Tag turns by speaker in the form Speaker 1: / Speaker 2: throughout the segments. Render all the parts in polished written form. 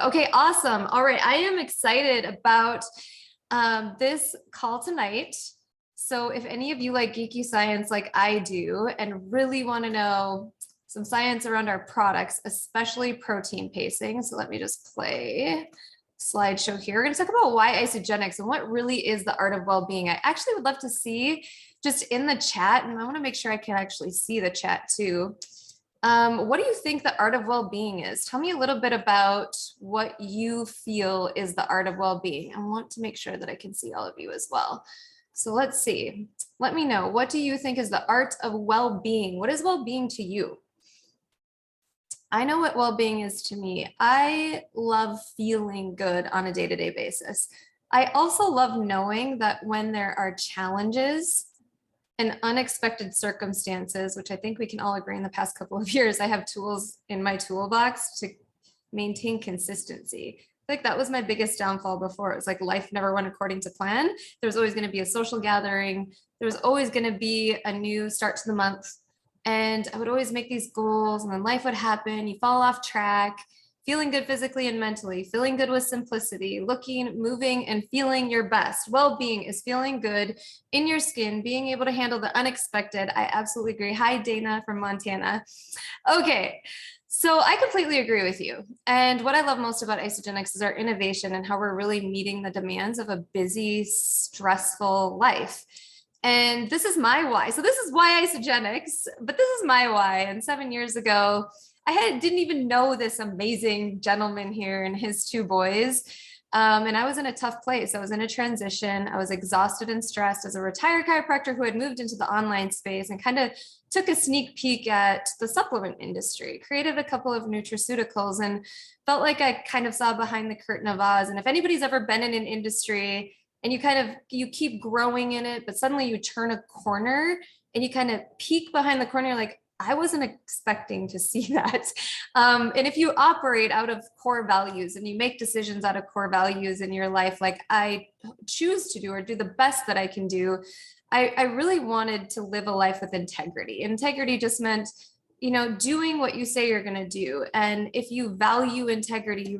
Speaker 1: Okay, awesome. All right, I am excited about this call tonight. So if any of you like geeky science like I do and really want to know some science around our products, especially protein pacing. So let me just play slideshow here. We're going to talk about why isogenics and what really is the art of well-being. I actually would love to see just in the chat, and I want to make sure I can actually see the chat too. What do you think the art of well-being is? Tell me a little bit about what you feel is the art of well-being. I want to make sure that I can see all of you as well. So let's see. Let me know. What do you think is the art of well-being? What is well-being to you? I know what well-being is to me. I love feeling good on a day-to-day basis. I also love knowing that when there are challenges and unexpected circumstances, which I think we can all agree in the past couple of years, I have tools in my toolbox to maintain consistency. I think that was my biggest downfall before. It was like life never went according to plan. There was always going to be a social gathering. There was always going to be a new start to the month. And I would always make these goals and then life would happen. You fall off track, feeling good physically and mentally, feeling good with simplicity, looking, moving, and feeling your best. Well-being is feeling good in your skin, being able to handle the unexpected. I absolutely agree. Hi, Dana from Montana. Okay, so I completely agree with you. And what I love most about Isogenics is our innovation and how we're really meeting the demands of a busy, stressful life. And this is my why. So this is why Isogenics, but this is my why. And 7 years ago, didn't even know this amazing gentleman here and his two boys. And I was in a tough place. I was in a transition. I was exhausted and stressed as a retired chiropractor who had moved into the online space and kind of took a sneak peek at the supplement industry, created a couple of nutraceuticals and felt like I kind of saw behind the curtain of Oz. And if anybody's ever been in an industry and you keep growing in it, but suddenly you turn a corner and you kind of peek behind the corner, you're like, I wasn't expecting to see that. And if you operate out of core values and you make decisions out of core values in your life, like I choose to do or do the best that I can do, I really wanted to live a life with integrity. Integrity just meant, doing what you say you're going to do. And if you value integrity,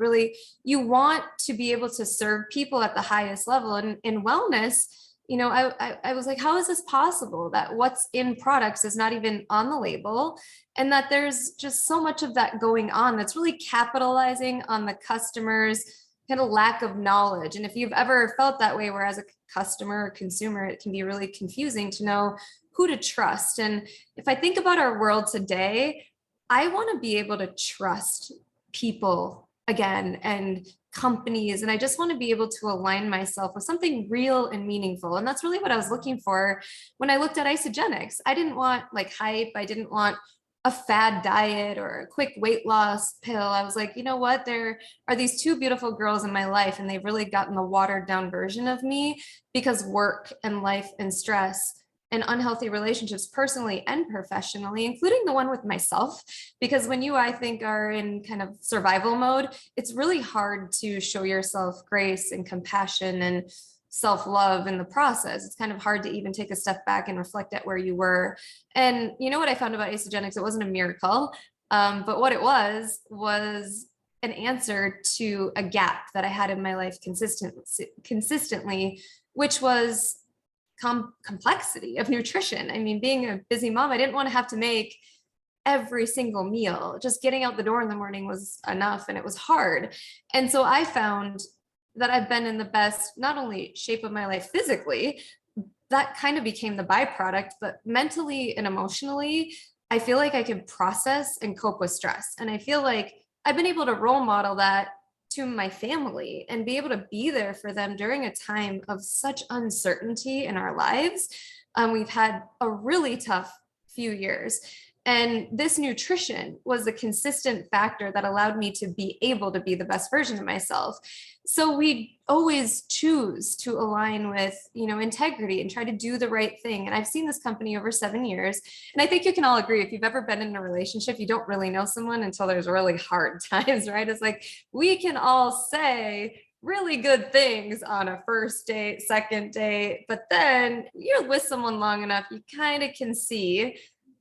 Speaker 1: you want to be able to serve people at the highest level. And in wellness, I was like, how is this possible that what's in products is not even on the label and that there's just so much of that going on that's really capitalizing on the customer's kind of lack of knowledge. And if you've ever felt that way, where as a customer or consumer, it can be really confusing to know who to trust. And if I think about our world today, I want to be able to trust people again and companies. And I just want to be able to align myself with something real and meaningful. And that's really what I was looking for when I looked at Isogenics. I didn't want like hype. I didn't want a fad diet or a quick weight loss pill. I was like, you know what? There are these two beautiful girls in my life, and they've really gotten the watered down version of me because work and life and stress and unhealthy relationships personally and professionally, including the one with myself. Because when I think, are in kind of survival mode, it's really hard to show yourself grace and compassion and self-love in the process. It's kind of hard to even take a step back and reflect at where you were. And you know what I found about Isogenics? It wasn't a miracle, but what it was an answer to a gap that I had in my life consistently, which was complexity of nutrition. I mean, being a busy mom, I didn't want to have to make every single meal. Just getting out the door in the morning was enough, and it was hard. And so I found that I've been in the best, not only shape of my life physically, that kind of became the byproduct, but mentally and emotionally, I feel like I can process and cope with stress. And I feel like I've been able to role model that to my family and be able to be there for them during a time of such uncertainty in our lives. We've had a really tough few years. And this nutrition was a consistent factor that allowed me to be able to be the best version of myself. So we always choose to align with, integrity and try to do the right thing. And I've seen this company over 7 years. And I think you can all agree, if you've ever been in a relationship, you don't really know someone until there's really hard times, right? It's like, we can all say really good things on a first date, second date, but then you're with someone long enough, you kind of can see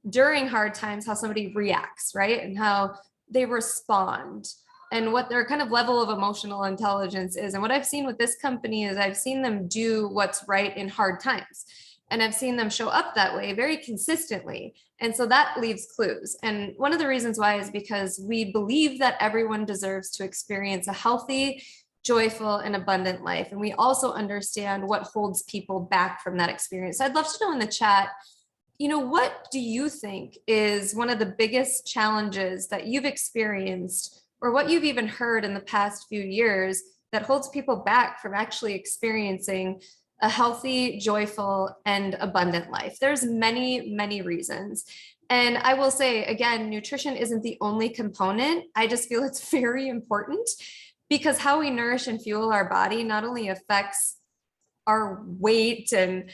Speaker 1: during hard times how somebody reacts, right? And how they respond and what their kind of level of emotional intelligence is. And what I've seen with this company is I've seen them do what's right in hard times. And I've seen them show up that way very consistently. And so that leaves clues. And one of the reasons why is because we believe that everyone deserves to experience a healthy, joyful, and abundant life. And we also understand what holds people back from that experience. So I'd love to know in the chat, what do you think is one of the biggest challenges that you've experienced, or what you've even heard in the past few years that holds people back from actually experiencing a healthy, joyful, and abundant life? There's many, many reasons. And I will say, again, nutrition isn't the only component. I just feel it's very important because how we nourish and fuel our body not only affects our weight and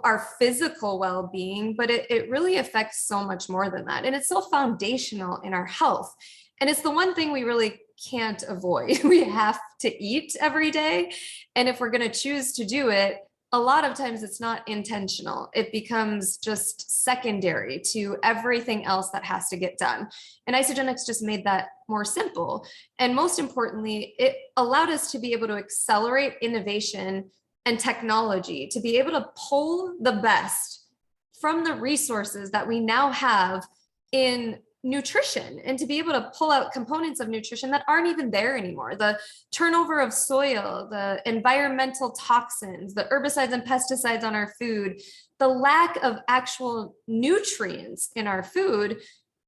Speaker 1: our physical well-being, but it really affects so much more than that. And it's so foundational in our health. And it's the one thing we really can't avoid. We have to eat every day. And if we're going to choose to do it, a lot of times it's not intentional. It becomes just secondary to everything else that has to get done. And Isagenix just made that more simple. And most importantly, it allowed us to be able to accelerate innovation and technology, to be able to pull the best from the resources that we now have in nutrition, and to be able to pull out components of nutrition that aren't even there anymore. The turnover of soil, the environmental toxins, the herbicides and pesticides on our food, the lack of actual nutrients in our food,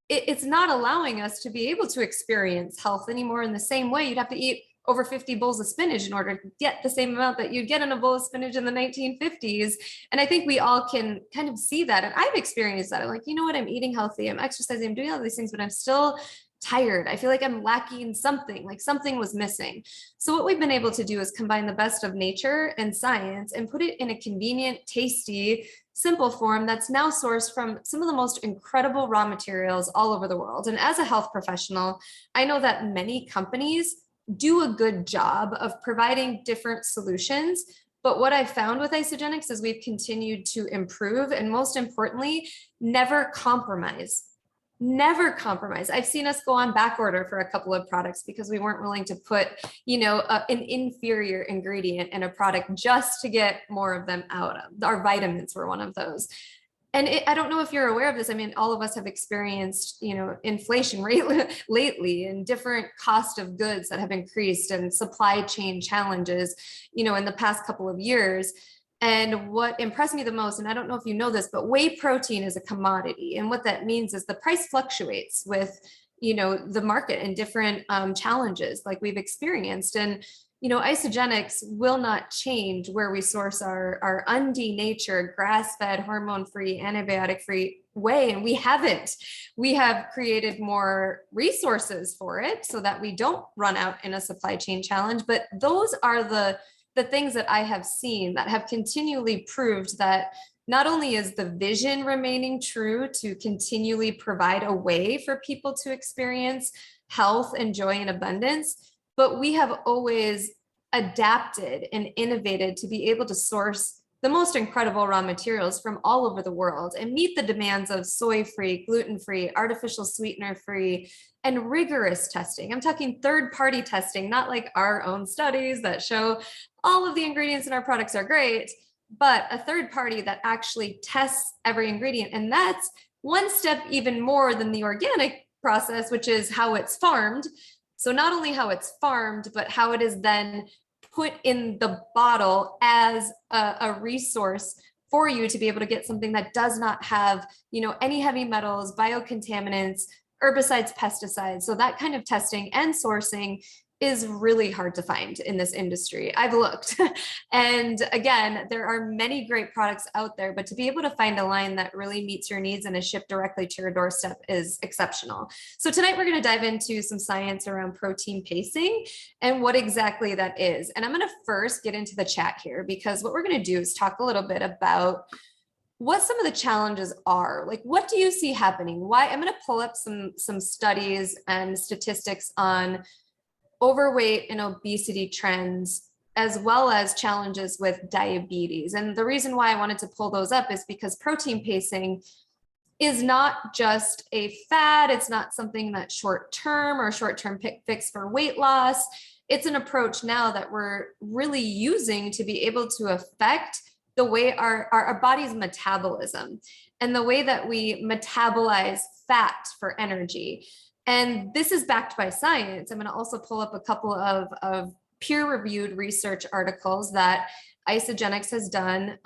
Speaker 1: it's not allowing us to be able to experience health anymore in the same way. You'd have to eat over 50 bowls of spinach in order to get the same amount that you'd get in a bowl of spinach in the 1950s. And I think we all can kind of see that. And I've experienced that. I'm like, I'm eating healthy, I'm exercising, I'm doing all these things, but I'm still tired. I feel like I'm lacking something, like something was missing. So what we've been able to do is combine the best of nature and science and put it in a convenient, tasty, simple form that's now sourced from some of the most incredible raw materials all over the world. And as a health professional, I know that many companies do a good job of providing different solutions. But what I've found with Isagenix is we've continued to improve, and most importantly, never compromise. Never compromise. I've seen us go on back order for a couple of products because we weren't willing to put, an inferior ingredient in a product just to get more of them out of. Our vitamins were one of those. And I don't know if you're aware of this. I mean, all of us have experienced, inflation rate lately, and different cost of goods that have increased, and supply chain challenges, in the past couple of years. And what impressed me the most, and I don't know if you know this, but whey protein is a commodity. And what that means is the price fluctuates with, the market and different challenges like we've experienced. And Isagenix will not change where we source our unddenatured, grass-fed, hormone-free, antibiotic-free whey, and we haven't. We have created more resources for it so that we don't run out in a supply chain challenge. But those are the things that I have seen that have continually proved that not only is the vision remaining true to continually provide a way for people to experience health and joy and abundance, but we have always adapted and innovated to be able to source the most incredible raw materials from all over the world and meet the demands of soy-free, gluten-free, artificial sweetener-free, and rigorous testing. I'm talking third-party testing, not like our own studies that show all of the ingredients in our products are great, but a third party that actually tests every ingredient. And that's one step even more than the organic process, which is how it's farmed. So not only how it's farmed, but how it is then put in the bottle as a resource for you to be able to get something that does not have, any heavy metals, biocontaminants, herbicides, pesticides. So that kind of testing and sourcing is really hard to find in this industry. I've looked. And again, there are many great products out there, but to be able to find a line that really meets your needs and is shipped directly to your doorstep is exceptional. So tonight we're going to dive into some science around protein pacing and what exactly that is. And I'm going to first get into the chat here, because what we're going to do is talk a little bit about what some of the challenges are. Like, what do you see happening? Why? I'm going to pull up some studies and statistics on overweight and obesity trends, as well as challenges with diabetes. And the reason why I wanted to pull those up is because protein pacing is not just a fad. It's not something that's short-term or short-term fix for weight loss. It's an approach now that we're really using to be able to affect the way our body's metabolism and the way that we metabolize fat for energy. And this is backed by science. I'm going to also pull up a couple of peer-reviewed research articles that Isagenix has done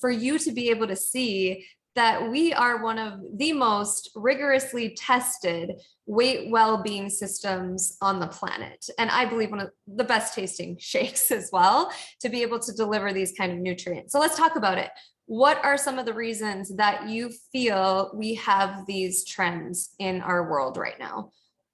Speaker 1: for you to be able to see that we are one of the most rigorously tested weight well-being systems on the planet. And I believe one of the best tasting shakes as well to be able to deliver these kind of nutrients. So let's talk about it. What are some of the reasons that you feel we have these trends in our world right now?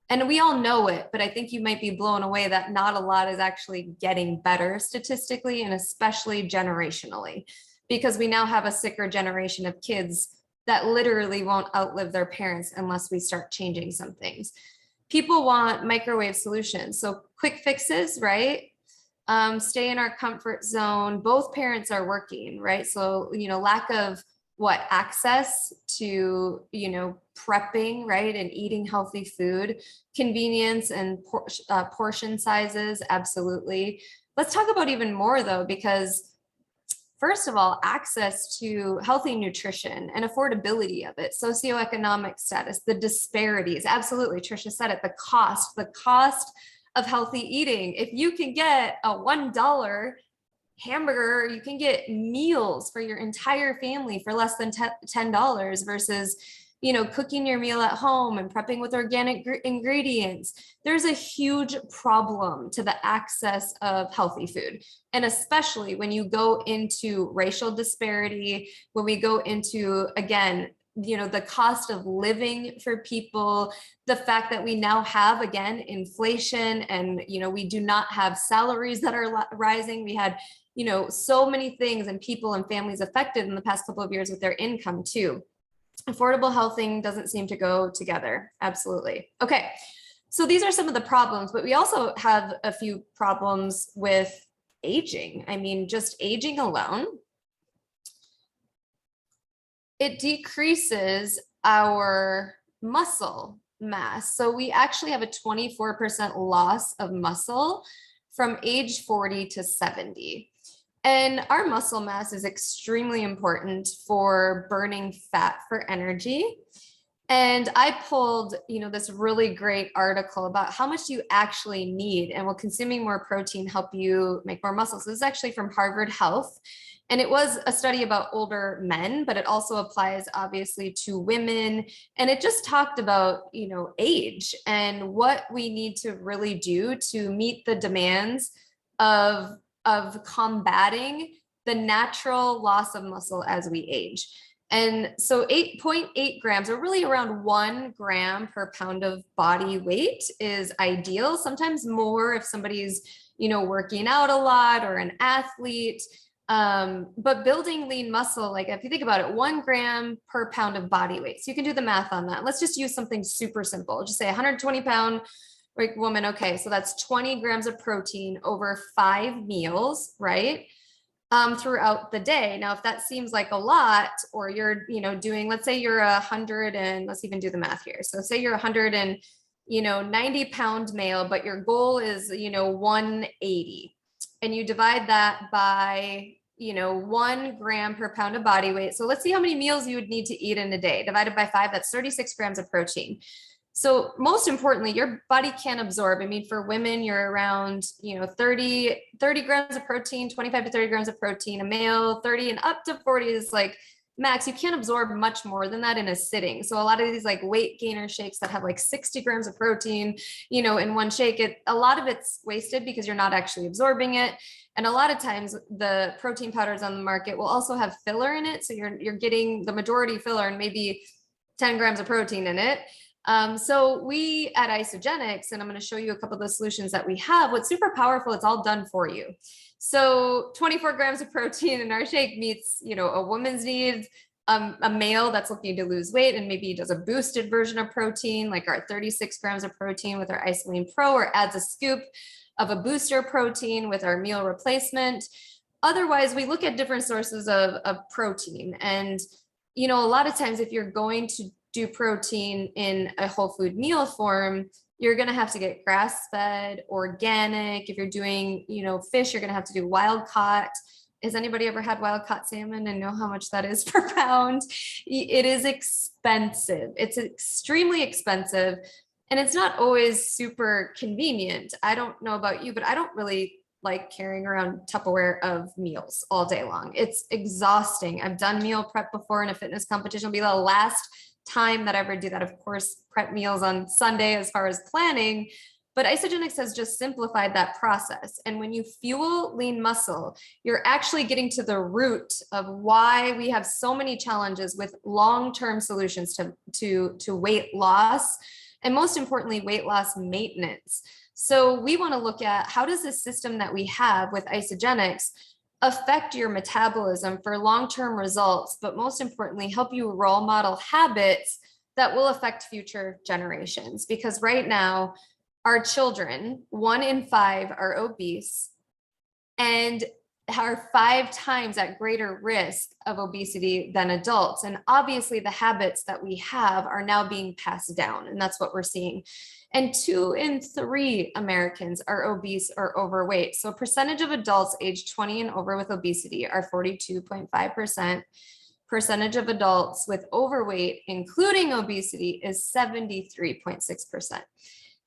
Speaker 1: And we all know it, but I think you might be blown away that not a lot is actually getting better statistically and especially generationally, because we now have a sicker generation of kids that literally won't outlive their parents unless we start changing some things. People want microwave solutions. So quick fixes, right? Stay in our comfort zone. Both parents are working, right? So, lack of access to, prepping, right? And eating healthy food, convenience and portion sizes. Absolutely. Let's talk about even more though, because first of all, access to healthy nutrition and affordability of it, socioeconomic status, the disparities. Absolutely. Tricia said it, the cost of healthy eating. If you can get a $1 hamburger, you can get meals for your entire family for less than $10 versus, cooking your meal at home and prepping with organic ingredients. There's a huge problem to the access of healthy food. And especially when you go into racial disparity, when we go into, again, the cost of living for people, the fact that we now have, again, inflation and, we do not have salaries that are rising. We had, so many things and people and families affected in the past couple of years with their income too. Affordable housing doesn't seem to go together. Absolutely. Okay. So these are some of the problems, but we also have a few problems with aging. I mean, just aging alone, it decreases our muscle mass. So we actually have a 24% loss of muscle from age 40 to 70. And our muscle mass is extremely important for burning fat for energy. And I pulled, this really great article about how much you actually need and will consuming more protein help you make more muscle. So this is actually from Harvard Health. And it was a study about older men, but it also applies obviously to women. And it just talked about, age and what we need to really do to meet the demands of combating the natural loss of muscle as we age. And so 8.8 grams, or really around 1 gram per pound of body weight is ideal. Sometimes more if somebody's, working out a lot or an athlete. But building lean muscle, like if you think about it, 1 gram per pound of body weight. So you can do the math on that. Let's just use something super simple. Just say 120-pound woman. Okay, so that's 20 grams of protein over 5 meals, right? Throughout the day. Now, if that seems like a lot, or you're, doing, let's say you're 100 and let's even do the math here. So say you're 90-pound male, but your goal is, 180, and you divide that by, 1 gram per pound of body weight. So let's see how many meals you would need to eat in a day. Divided by 5, that's 36 grams of protein. So most importantly, your body can absorb. I mean, for women, you're around, 30 grams of protein, 25 to 30 grams of protein. A male, 30 and up to 40 is like max. You can't absorb much more than that in a sitting. So a lot of these like weight gainer shakes that have like 60 grams of protein, in one shake, a lot of it's wasted because you're not actually absorbing it. And a lot of times the protein powders on the market will also have filler in it. So you're getting the majority filler and maybe 10 grams of protein in it. So we at Isagenix, and I'm going to show you a couple of the solutions that we have. What's super powerful, it's all done for you. So 24 grams of protein in our shake meets, a woman's needs, a male that's looking to lose weight and maybe does a boosted version of protein, like our 36 grams of protein with our Isolene Pro, or adds a scoop of a booster protein with our meal replacement. Otherwise, we look at different sources of protein, and you know, a lot of times if you're going to do protein in a whole food meal form, you're going to have to get grass fed, organic. If you're doing, you know, fish, you're going to have to do wild caught. Has anybody ever had wild caught salmon and know how much that is per pound? It is expensive. It's extremely expensive. And it's not always super convenient. I don't know about you, but I don't really like carrying around Tupperware of meals all day long. It's exhausting. I've done meal prep before in a fitness competition. It'll be the last time that I ever do that. Of course, prep meals on Sunday as far as planning, but Isagenix has just simplified that process. And when you fuel lean muscle, you're actually getting to the root of why we have so many challenges with long-term solutions to weight loss, and most importantly, weight loss maintenance. So we want to look at how does this system that we have with Isagenix affect your metabolism for long-term results, but most importantly, help you role model habits that will affect future generations. Because right now, our children, 1 in 5 are obese and are 5 times at greater risk of obesity than adults. And obviously the habits that we have are now being passed down, and that's what we're seeing. And 2 in 3 Americans are obese or overweight. So a percentage of adults aged 20 and over with obesity are 42.5%. Percentage of adults with overweight, including obesity, is 73.6%.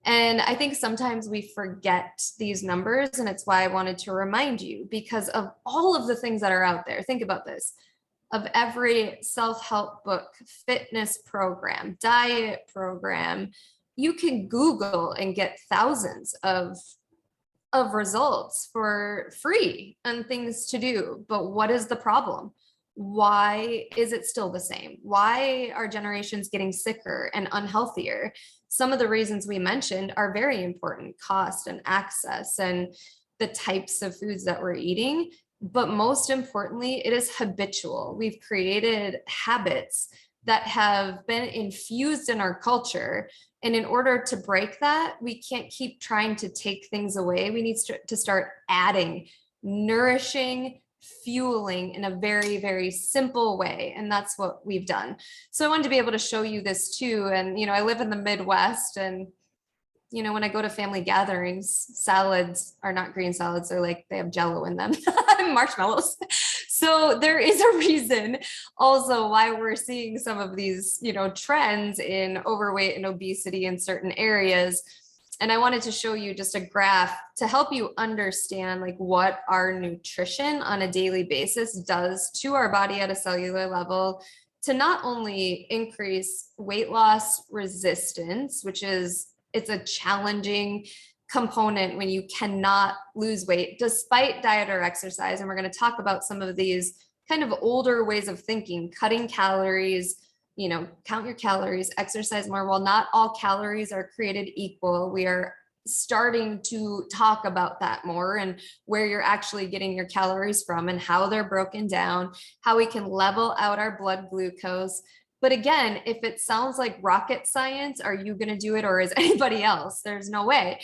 Speaker 1: And I think sometimes we forget these numbers, and it's why I wanted to remind you, because of all of the things that are out there. Think about this. Of every self-help book, fitness program, diet program, you can Google and get thousands of results for free and things to do. But what is the problem? Why is it still the same? Why are generations getting sicker and unhealthier? Some of the reasons we mentioned are very important: cost and access and the types of foods that we're eating. But most importantly, it is habitual. We've created habits that have been infused in our culture. And in order to break that, we can't keep trying to take things away. We need to start adding, nourishing, fueling in a very, very simple way. And that's what we've done. So I wanted to be able to show you this too. And, you know, I live in the Midwest, and, you know, when I go to family gatherings, salads are not green salads. They're like, they have Jello in them, marshmallows. So there is a reason also why we're seeing some of these, you know, trends in overweight and obesity in certain areas. And I wanted to show you just a graph to help you understand like what our nutrition on a daily basis does to our body at a cellular level, to not only increase weight loss resistance, which is, it's a challenging component when you cannot lose weight despite diet or exercise. And we're going to talk about some of these kind of older ways of thinking, cutting calories, you know, count your calories, exercise more. Well, not all calories are created equal. We are starting to talk about that more, and where you're actually getting your calories from and how they're broken down, how we can level out our blood glucose. But again, if it sounds like rocket science, are you going to do it, or is anybody else? There's no way.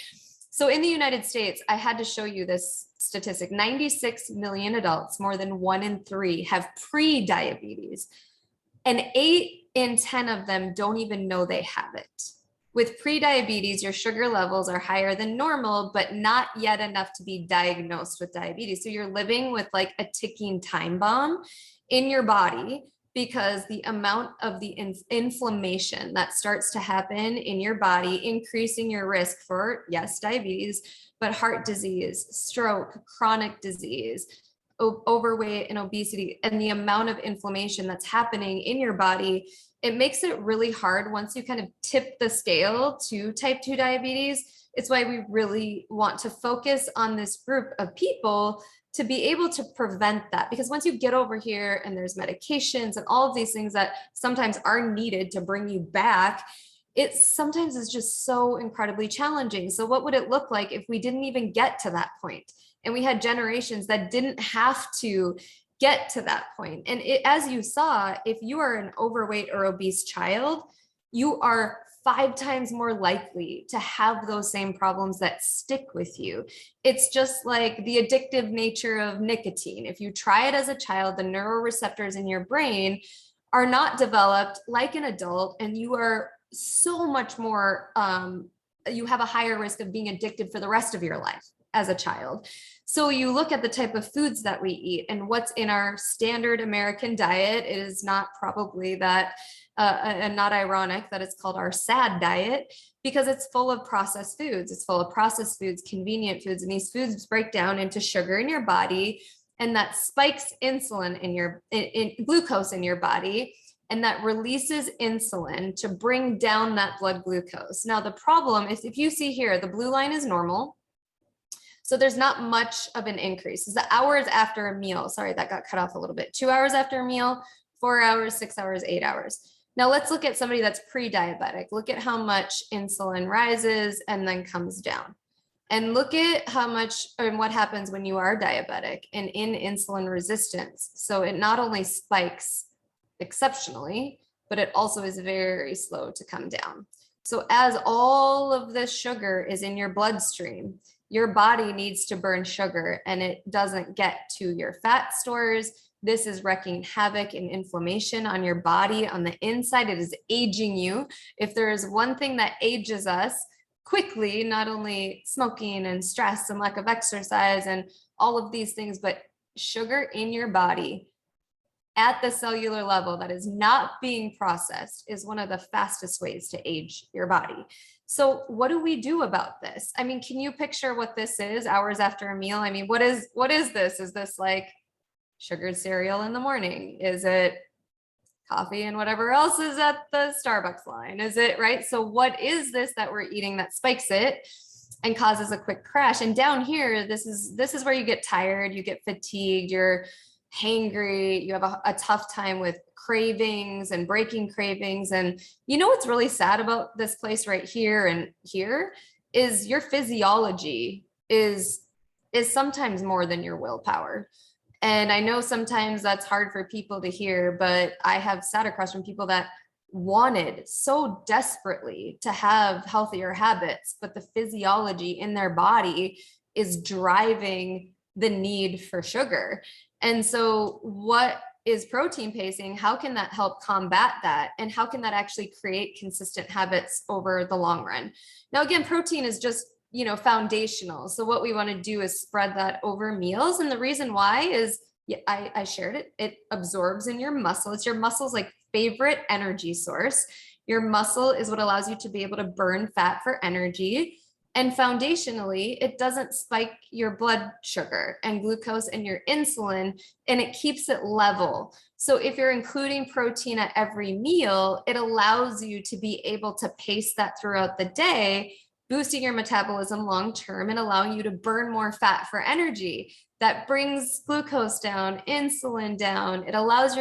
Speaker 1: So in the United States, I had to show you this statistic: 96 million adults, more than 1 in 3, have pre-diabetes. And 8 in 10 of them don't even know they have it. With pre-diabetes, your sugar levels are higher than normal, but not yet enough to be diagnosed with diabetes. So you're living with like a ticking time bomb in your body, because the amount of the inflammation that starts to happen in your body, increasing your risk for, yes, diabetes, but heart disease, stroke, chronic disease, overweight and obesity, and the amount of inflammation that's happening in your body, it makes it really hard once you kind of tip the scale to type 2 diabetes. It's why we really want to focus on this group of people to be able to prevent that. Because once you get over here and there's medications and all of these things that sometimes are needed to bring you back, it sometimes is just so incredibly challenging. So what would it look like if we didn't even get to that point? And we had generations that didn't have to get to that point. And as you saw, if you are an overweight or obese child, you are 5 times more likely to have those same problems that stick with you. It's just like the addictive nature of nicotine. If you try it as a child, the neuroreceptors in your brain are not developed like an adult, and you are so much more, you have a higher risk of being addicted for the rest of your life as a child. So you look at the type of foods that we eat and what's in our standard American diet. It is not probably that, and not ironic that it's called our sad diet, because it's full of processed foods. It's full of processed foods, convenient foods, and these foods break down into sugar in your body, and that spikes insulin in your glucose in your body, and that releases insulin to bring down that blood glucose. Now, the problem is, if you see here, the blue line is normal. So there's not much of an increase. It's the hours after a meal. Sorry, that got cut off a little bit. 2 hours after a meal, 4 hours, 6 hours, 8 hours. Now let's look at somebody that's pre-diabetic. Look at how much insulin rises and then comes down. And look at how much, and what happens when you are diabetic and in insulin resistance. So it not only spikes exceptionally, but it also is very slow to come down. So as all of this sugar is in your bloodstream, your body needs to burn sugar and it doesn't get to your fat stores. This is wreaking havoc and inflammation on your body. On the inside, it is aging you. If there is one thing that ages us quickly, not only smoking and stress and lack of exercise and all of these things, but sugar in your body at the cellular level that is not being processed is one of the fastest ways to age your body. So what do we do about this? I mean, can you picture what this is hours after a meal? I mean, what is this? Is this like sugared cereal in the morning? Is it coffee and whatever else is at the Starbucks line? Is it, right? So what is this that we're eating that spikes it and causes a quick crash? And down here, this is where you get tired, you get fatigued, you're hangry, you have a tough time with cravings and breaking cravings. And you know what's really sad about this place right here and here is your physiology is sometimes more than your willpower. And I know sometimes that's hard for people to hear, but I have sat across from people that wanted so desperately to have healthier habits, but the physiology in their body is driving the need for sugar. And so what is protein pacing? How can that help combat that? And how can that actually create consistent habits over the long run? Now, again, protein is just, foundational. So what we want to do is spread that over meals. And the reason why is, I shared it, it absorbs in your muscle. It's your muscle's like favorite energy source. Your muscle is what allows you to be able to burn fat for energy. And foundationally, it doesn't spike your blood sugar and glucose and your insulin, and it keeps it level. So if you're including protein at every meal, it allows you to be able to pace that throughout the day, boosting your metabolism long-term and allowing you to burn more fat for energy. That brings glucose down, insulin down. It allows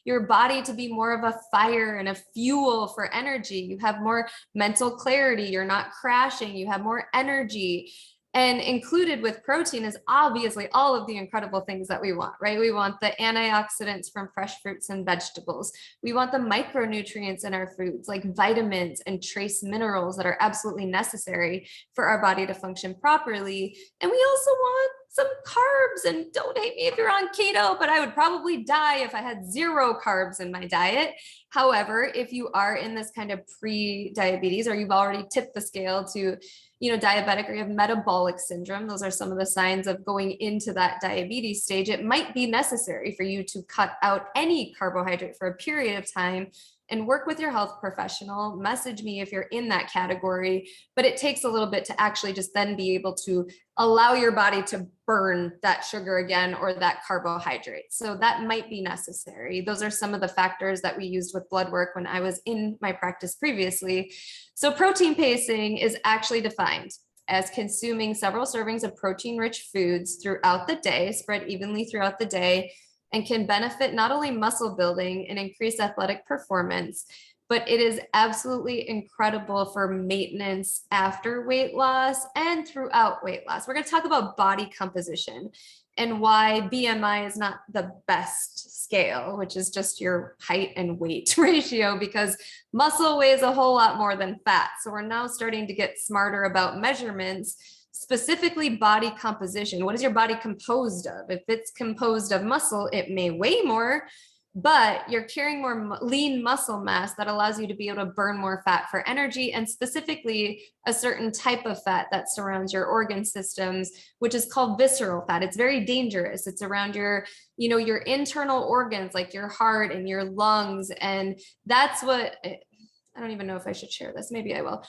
Speaker 1: your body to be more of a fire and a fuel for energy. You have more mental clarity. You're not crashing. You have more energy. And included with protein is obviously all of the incredible things that we want, right? We want the antioxidants from fresh fruits and vegetables. We want the micronutrients in our foods, like vitamins and trace minerals that are absolutely necessary for our body to function properly. And we also want some carbs, and don't hate me if you're on keto, but I would probably die if I had 0 carbs in my diet. However, if you are in this kind of pre-diabetes, or you've already tipped the scale to, diabetic, or you have metabolic syndrome, those are some of the signs of going into that diabetes stage. It might be necessary for you to cut out any carbohydrate for a period of time and work with your health professional. Message me if you're in that category, but it takes a little bit to actually just then be able to allow your body to burn that sugar again, or that carbohydrate. So that might be necessary. Those are some of the factors that we used with blood work when I was in my practice previously. So protein pacing is actually defined as consuming several servings of protein-rich foods throughout the day, spread evenly throughout the day, and can benefit not only muscle building and increase athletic performance, but it is absolutely incredible for maintenance after weight loss and throughout weight loss. We're going to talk about body composition and why BMI is not the best scale, which is just your height and weight ratio, because muscle weighs a whole lot more than fat. So we're now starting to get smarter about measurements, specifically body composition. What is your body composed of? If it's composed of muscle, it may weigh more, but you're carrying more lean muscle mass that allows you to be able to burn more fat for energy, and specifically a certain type of fat that surrounds your organ systems, which is called visceral fat. It's very dangerous. It's around your, your internal organs, like your heart and your lungs. And that's what, I don't even know if I should share this. Maybe I will.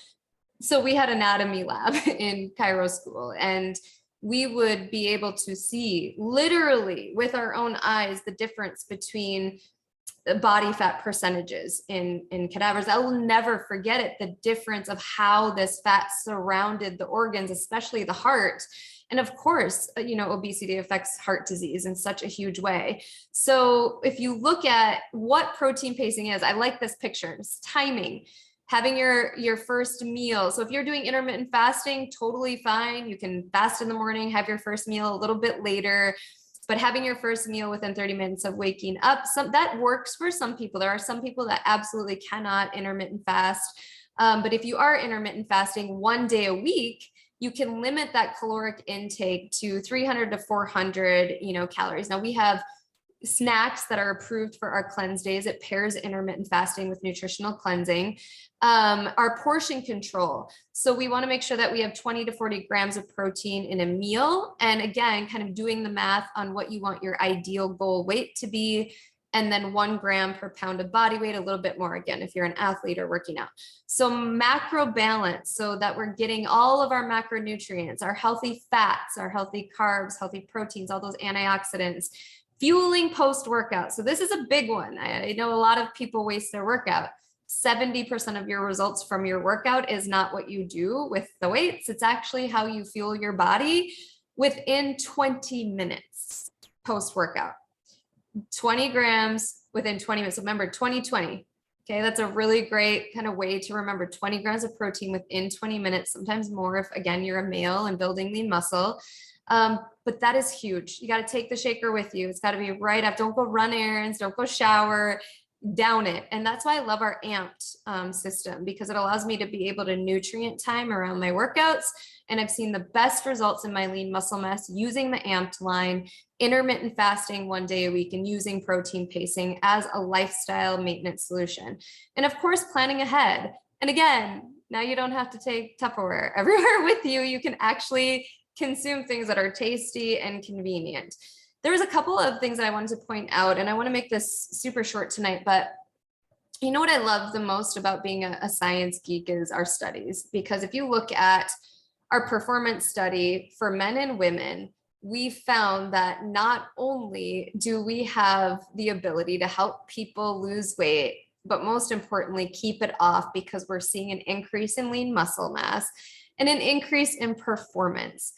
Speaker 1: So we had anatomy lab in Cairo school, and we would be able to see literally with our own eyes the difference between body fat percentages in cadavers. I will never forget it, the difference of how this fat surrounded the organs, especially the heart. And of course, obesity affects heart disease in such a huge way. So if you look at what protein pacing is, I like this picture, it's timing. Having your first meal. So if you're doing intermittent fasting, totally fine. You can fast in the morning, have your first meal a little bit later, but having your first meal within 30 minutes of waking up, that works for some people. There are some people that absolutely cannot intermittent fast. But if you are intermittent fasting 1 day a week, you can limit that caloric intake to 300 to 400, calories. Now we have snacks that are approved for our cleanse days. It pairs intermittent fasting with nutritional cleansing. Our portion control. So we want to make sure that we have 20 to 40 grams of protein in a meal. And again, kind of doing the math on what you want your ideal goal weight to be. And then 1 gram per pound of body weight, a little bit more again, if you're an athlete or working out. So macro balance, so that we're getting all of our macronutrients, our healthy fats, our healthy carbs, healthy proteins, all those antioxidants, fueling post-workout. So this is a big one. I know a lot of people waste their workout. 70% of your results from your workout is not what you do with the weights. It's actually how you fuel your body within 20 minutes post-workout. 20 grams within 20 minutes. Remember, 20-20. Okay, that's a really great kind of way to remember 20 grams of protein within 20 minutes, sometimes more if, again, you're a male and building lean muscle. But that is huge. You got to take the shaker with you. It's got to be right up. Don't go run errands. Don't go shower. Down it. And that's why I love our amped system, because it allows me to be able to nutrient time around my workouts. And I've seen the best results in my lean muscle mass using the amped line, intermittent fasting 1 day a week, and using protein pacing as a lifestyle maintenance solution. And of course, planning ahead. And again, now you don't have to take Tupperware everywhere with you. You can actually consume things that are tasty and convenient. There was a couple of things that I wanted to point out, and I want to make this super short tonight, but you know what I love the most about being a science geek is our studies. Because if you look at our performance study for men and women, we found that not only do we have the ability to help people lose weight, but most importantly, keep it off, because we're seeing an increase in lean muscle mass and an increase in performance.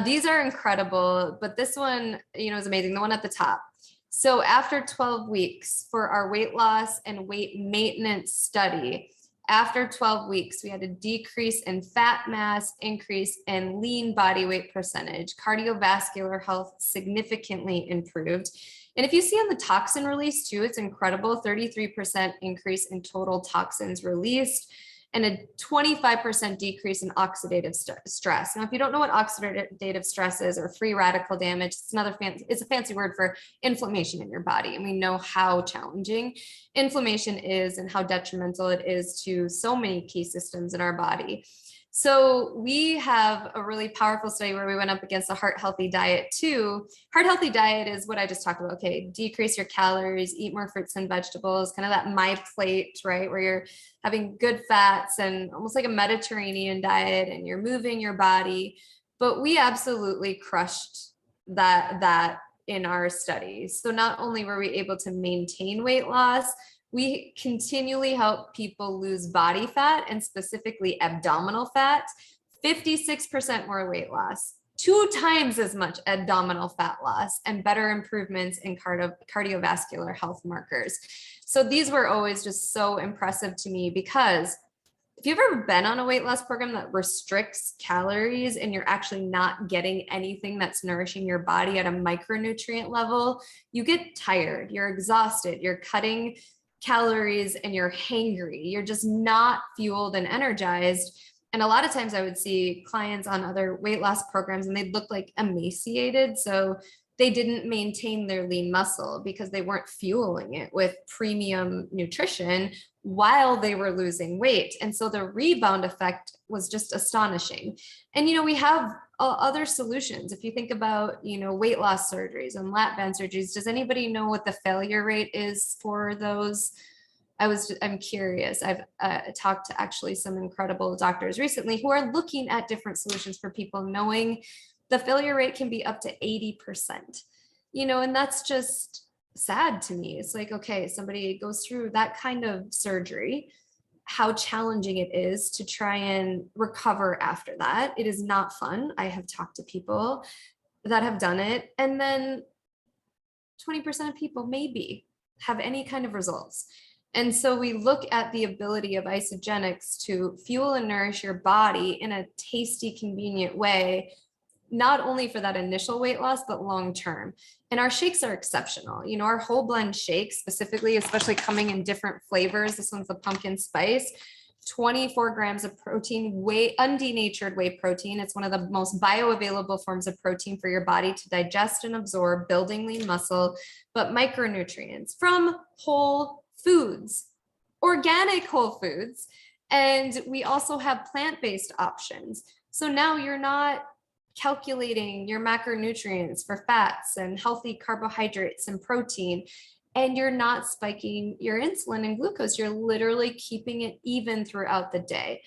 Speaker 1: These are incredible, but this one, is amazing. The one at the top. So after 12 weeks for our weight loss and weight maintenance study, after 12 weeks, we had a decrease in fat mass, increase in lean body weight percentage, cardiovascular health significantly improved. And if you see on the toxin release too, it's incredible, 33% increase in total toxins released, and a 25% decrease in oxidative stress. Now, if you don't know what oxidative stress is, or free radical damage, it's a fancy word for inflammation in your body. And we know how challenging inflammation is and how detrimental it is to so many key systems in our body. So we have a really powerful study where we went up against the heart healthy diet too. Heart healthy diet is what I just talked about. Okay, decrease your calories, eat more fruits and vegetables, kind of that my plate, right? Where you're having good fats and almost like a Mediterranean diet, and you're moving your body. But we absolutely crushed that in our studies. So not only were we able to maintain weight loss, we continually help people lose body fat, and specifically abdominal fat, 56% more weight loss, 2 times as much abdominal fat loss, and better improvements in cardiovascular health markers. So these were always just so impressive to me, because if you've ever been on a weight loss program that restricts calories and you're actually not getting anything that's nourishing your body at a micronutrient level, you get tired, you're exhausted, you're cutting calories and you're hangry, you're just not fueled and energized. And a lot of times I would see clients on other weight loss programs and they'd look like emaciated. So they didn't maintain their lean muscle because they weren't fueling it with premium nutrition while they were losing weight. And so the rebound effect was just astonishing. And, we have other solutions. If you think about, weight loss surgeries and lap band surgeries, does anybody know what the failure rate is for those? I'm curious. I've talked to actually some incredible doctors recently who are looking at different solutions for people, knowing the failure rate can be up to 80%, and that's just sad to me. It's like, okay, somebody goes through that kind of surgery, how challenging it is to try and recover after that. It is not fun. I have talked to people that have done it, and then 20% of people maybe have any kind of results. And so we look at the ability of isogenics to fuel and nourish your body in a tasty, convenient way, not only for that initial weight loss, but long-term. And our shakes are exceptional. Our whole blend shakes specifically, especially coming in different flavors. This one's the pumpkin spice, 24 grams of protein, undenatured whey protein. It's one of the most bioavailable forms of protein for your body to digest and absorb, building lean muscle, but micronutrients from whole foods, organic whole foods. And we also have plant-based options. So now you're not calculating your macronutrients for fats and healthy carbohydrates and protein, and you're not spiking your insulin and glucose. You're literally keeping it even throughout the day.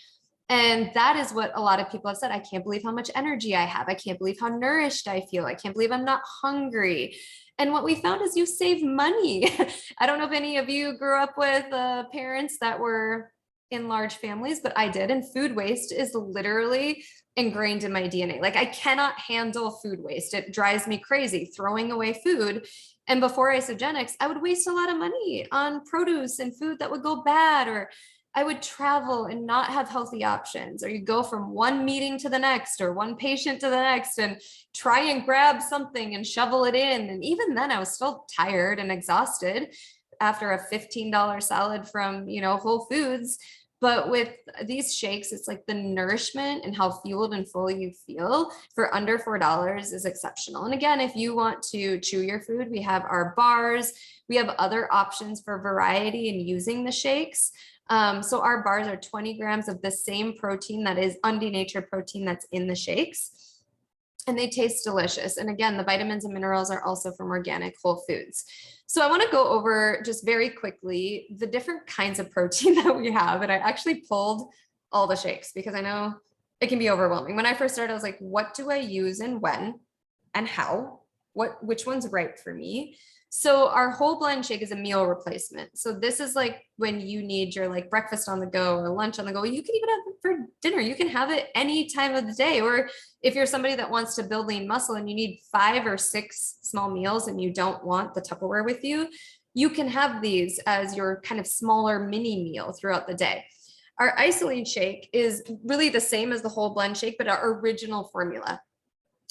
Speaker 1: And that is what a lot of people have said. I can't believe how much energy I have. I can't believe how nourished I feel. I can't believe I'm not hungry. And what we found is you save money. I don't know if any of you grew up with parents that were in large families, but I did. And food waste is literally ingrained in my DNA. Like, I cannot handle food waste. It drives me crazy throwing away food. And before isogenics, I would waste a lot of money on produce and food that would go bad, or I would travel and not have healthy options, or you go from one meeting to the next or one patient to the next and try and grab something and shovel it in. And even then I was still tired and exhausted after a $15 salad from, Whole Foods. But with these shakes, it's like the nourishment and how fueled and full you feel for under $4 is exceptional. And again, if you want to chew your food, we have our bars. We have other options for variety in using the shakes. So our bars are 20 grams of the same protein that is undenatured protein that's in the shakes. And they taste delicious. And again, the vitamins and minerals are also from organic whole foods. So I want to go over just very quickly the different kinds of protein that we have. And I actually pulled all the shakes because I know it can be overwhelming. When I first started, I was like, what do I use and when and how? Which one's right for me? So our whole blend shake is a meal replacement. So this is like when you need your like breakfast on the go or lunch on the go. You can even have it for dinner. You can have it any time of the day. Or if you're somebody that wants to build lean muscle and you need 5 or 6 small meals and you don't want the Tupperware with you, you can have these as your kind of smaller mini meal throughout the day. Our isolate shake is really the same as the whole blend shake, but our original formula.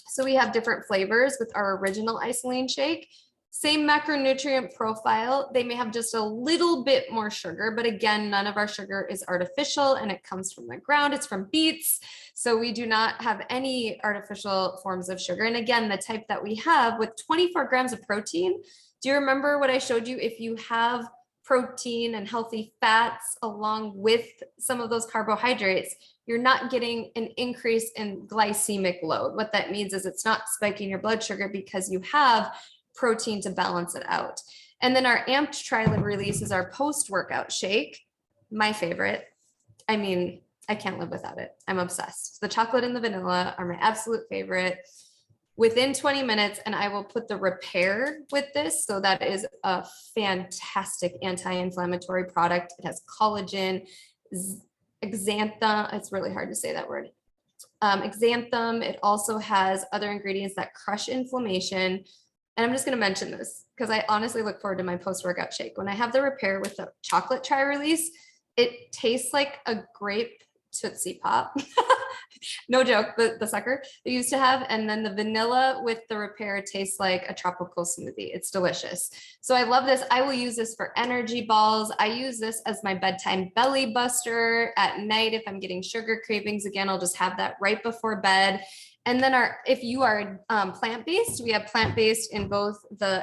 Speaker 1: So we have different flavors with our original isolate shake. Same macronutrient profile. They may have just a little bit more sugar, but again, none of our sugar is artificial and it comes from the ground. It's from beets. So we do not have any artificial forms of sugar. And again, the type that we have with 24 grams of protein. Do you remember what I showed you? If you have protein and healthy fats along with some of those carbohydrates, you're not getting an increase in glycemic load. What that means is it's not spiking your blood sugar because you have protein to balance it out. And then our amped tri-lid release is our post-workout shake. My favorite. I mean, I can't live without it. I'm obsessed. The chocolate and the vanilla are my absolute favorite. Within 20 minutes, and I will put the repair with this. So that is a fantastic anti-inflammatory product. It has collagen, xanthan. It's really hard to say that word. Xanthan. It also has other ingredients that crush inflammation. And I'm just going to mention this because I honestly look forward to my post-workout shake. When I have the repair with the chocolate tri-release, it tastes like a grape Tootsie Pop. No joke, the sucker they used to have. And then the vanilla with the repair tastes like a tropical smoothie. It's delicious. So I love this. I will use this for energy balls. I use this as my bedtime belly buster at night. If I'm getting sugar cravings again, I'll just have that right before bed. And then if you are plant-based, we have plant-based in both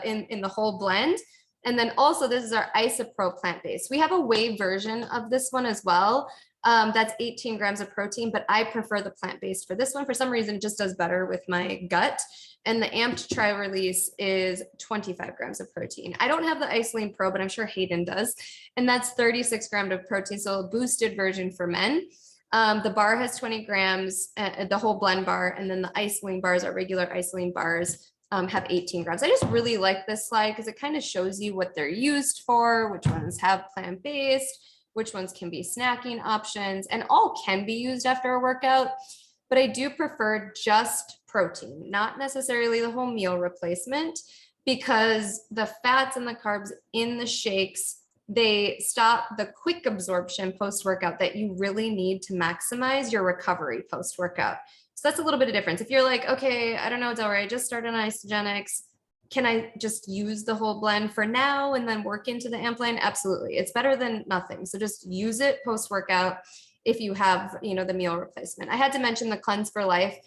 Speaker 1: in the whole blend. And then also this is our Isopro plant-based. We have a whey version of this one as well. That's 18 grams of protein, but I prefer the plant-based for this one. For some reason, it just does better with my gut. And the amped tri-release is 25 grams of protein. I don't have the Isoline Pro, but I'm sure Hayden does. And that's 36 grams of protein. So a boosted version for men. The bar has 20 grams, the whole blend bar, and then the Isoline bars, our regular Isoline bars, have 18 grams. I just really like this slide because it kind of shows you what they're used for, which ones have plant-based, which ones can be snacking options, and all can be used after a workout. But I do prefer just protein, not necessarily the whole meal replacement, because the fats and the carbs in the shakes, they stop the quick absorption post-workout that you really need to maximize your recovery post-workout. So that's a little bit of difference. If you're like, okay, I don't know, DelRae, I just started on isogenics. Can I just use the whole blend for now and then work into the amp line? Absolutely. It's better than nothing. So just use it post-workout if you have, the meal replacement. I had to mention the Cleanse for Life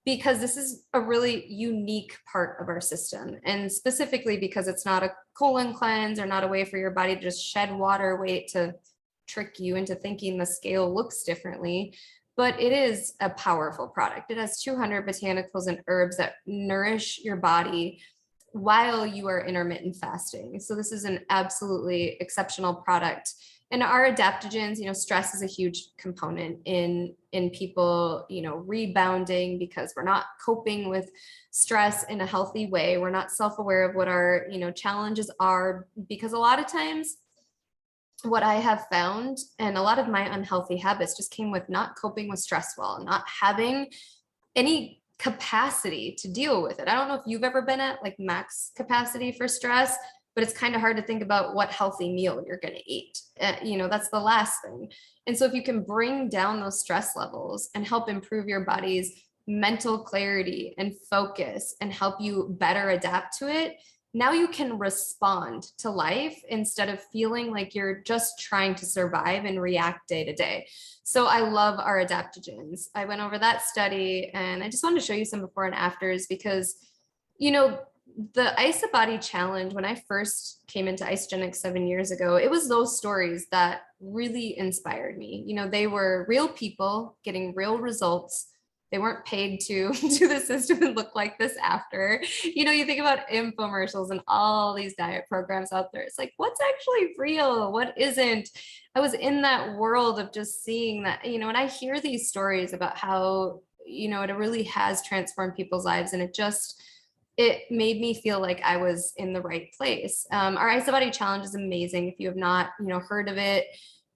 Speaker 1: because this is a really unique part of our system. And specifically because it's not a colon cleanse or not a way for your body to just shed water weight to trick you into thinking the scale looks differently. But it is a powerful product. It has 200 botanicals and herbs that nourish your body while you are intermittent fasting. So this is an absolutely exceptional product. And our adaptogens, stress is a huge component in people, rebounding because we're not coping with stress in a healthy way. We're not self-aware of what our, challenges are, because a lot of times what I have found, and a lot of my unhealthy habits just came with not coping with stress well, not having any capacity to deal with it. I don't know if you've ever been at like max capacity for stress, but it's kind of hard to think about what healthy meal you're going to eat. That's the last thing. And so if you can bring down those stress levels and help improve your body's mental clarity and focus and help you better adapt to it, now you can respond to life instead of feeling like you're just trying to survive and react day to day. So I love our adaptogens. I went over that study and I just wanted to show you some before and afters because, the Isobody challenge, when I first came into isogenics 7 years ago, it was those stories that really inspired me. They were real people getting real results. They weren't paid to do the system and look like this after. You think about infomercials and all these diet programs out there. It's like, what's actually real? What isn't? I was in that world of just seeing that, and I hear these stories about how, it really has transformed people's lives. And it made me feel like I was in the right place. Our Isobody challenge is amazing. If you have not, heard of it,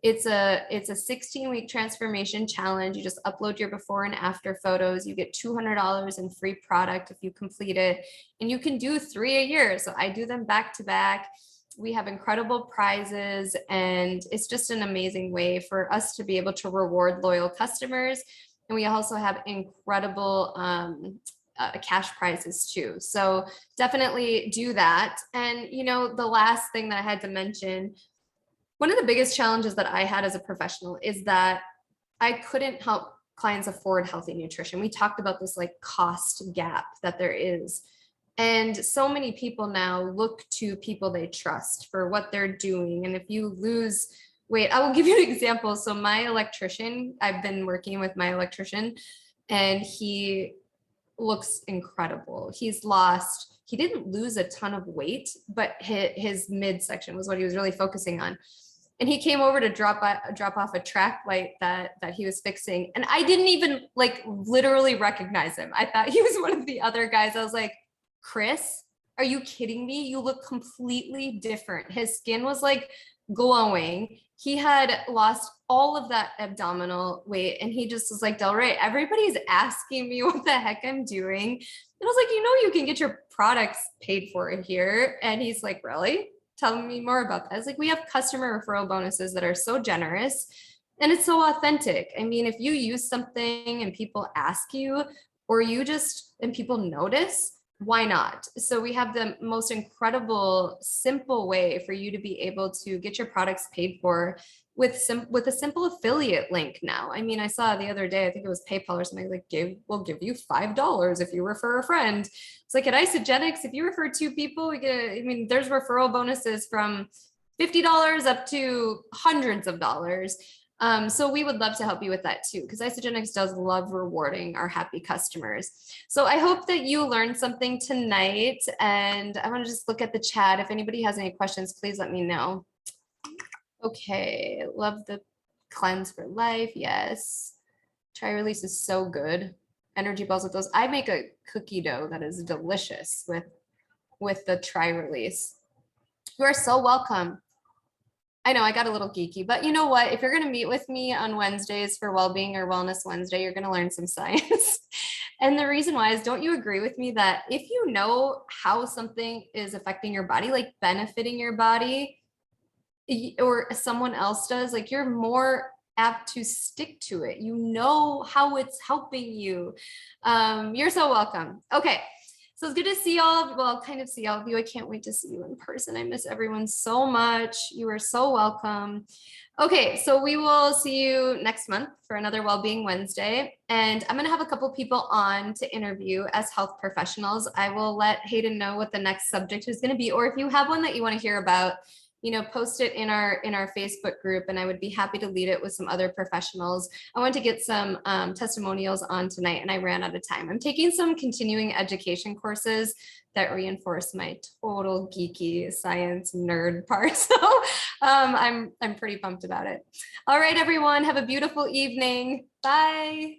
Speaker 1: it's a 16-week transformation challenge. You just upload your before and after photos. You get $200 in free product if you complete it, and you can do 3 a year. So I do them back to back. We have incredible prizes, and it's just an amazing way for us to be able to reward loyal customers. And we also have incredible cash prizes too. So definitely do that. And, the last thing that I had to mention, one of the biggest challenges that I had as a professional is that I couldn't help clients afford healthy nutrition. We talked about this like cost gap that there is. And so many people now look to people they trust for what they're doing. And if you lose weight, I will give you an example. So my electrician, I've been working with my electrician, and he looks incredible. He didn't lose a ton of weight, but his midsection was what he was really focusing on. And he came over to drop off a track light that he was fixing. And I didn't even literally recognize him. I thought he was one of the other guys. I was like, Chris, are you kidding me? You look completely different. His skin was glowing. He had lost all of that abdominal weight, and he just was like, DelRae, everybody's asking me what the heck I'm doing. And I was like, you can get your products paid for here. And he's like, really? Tell me more about that. I was like, we have customer referral bonuses that are so generous, and it's so authentic. I mean, if you use something and people ask you, or and people notice, why not? So we have the most incredible, simple way for you to be able to get your products paid for with a simple affiliate link now. I mean, I saw the other day, I think it was PayPal or something, like we'll give you $5 if you refer a friend. It's like at Isagenix, if you refer 2 people, we get, I mean, there's referral bonuses from $50 up to hundreds of dollars. So we would love to help you with that too, because Isagenix does love rewarding our happy customers. So I hope that you learned something tonight, and I want to just look at the chat. If anybody has any questions, please let me know. Okay, love the cleanse for life. Yes. Try release is so good. Energy balls with those. I make a cookie dough that is delicious with the try release. You are so welcome. I know I got a little geeky, but you know what? If you're going to meet with me on Wednesdays for Wellbeing or Wellness Wednesday, you're going to learn some science. And the reason why is, don't you agree with me that if you know how something is affecting your body, like benefiting your body, or someone else does, like you're more apt to stick to it. You know how it's helping you. You're so welcome. Okay. So it's good to see all of, well, kind of see all of you. I can't wait to see you in person. I miss everyone so much. You are so welcome. Okay, so we will see you next month for another Wellbeing Wednesday. And I'm gonna have a couple people on to interview as health professionals. I will let Hayden know what the next subject is gonna be, or if you have one that you wanna hear about, you know, post it in our Facebook group, and I would be happy to lead it with some other professionals. I want to get some testimonials on tonight, and I ran out of time. I'm taking some continuing education courses that reinforce my total geeky science nerd part. So I'm pretty pumped about it. All right, everyone, have a beautiful evening. Bye.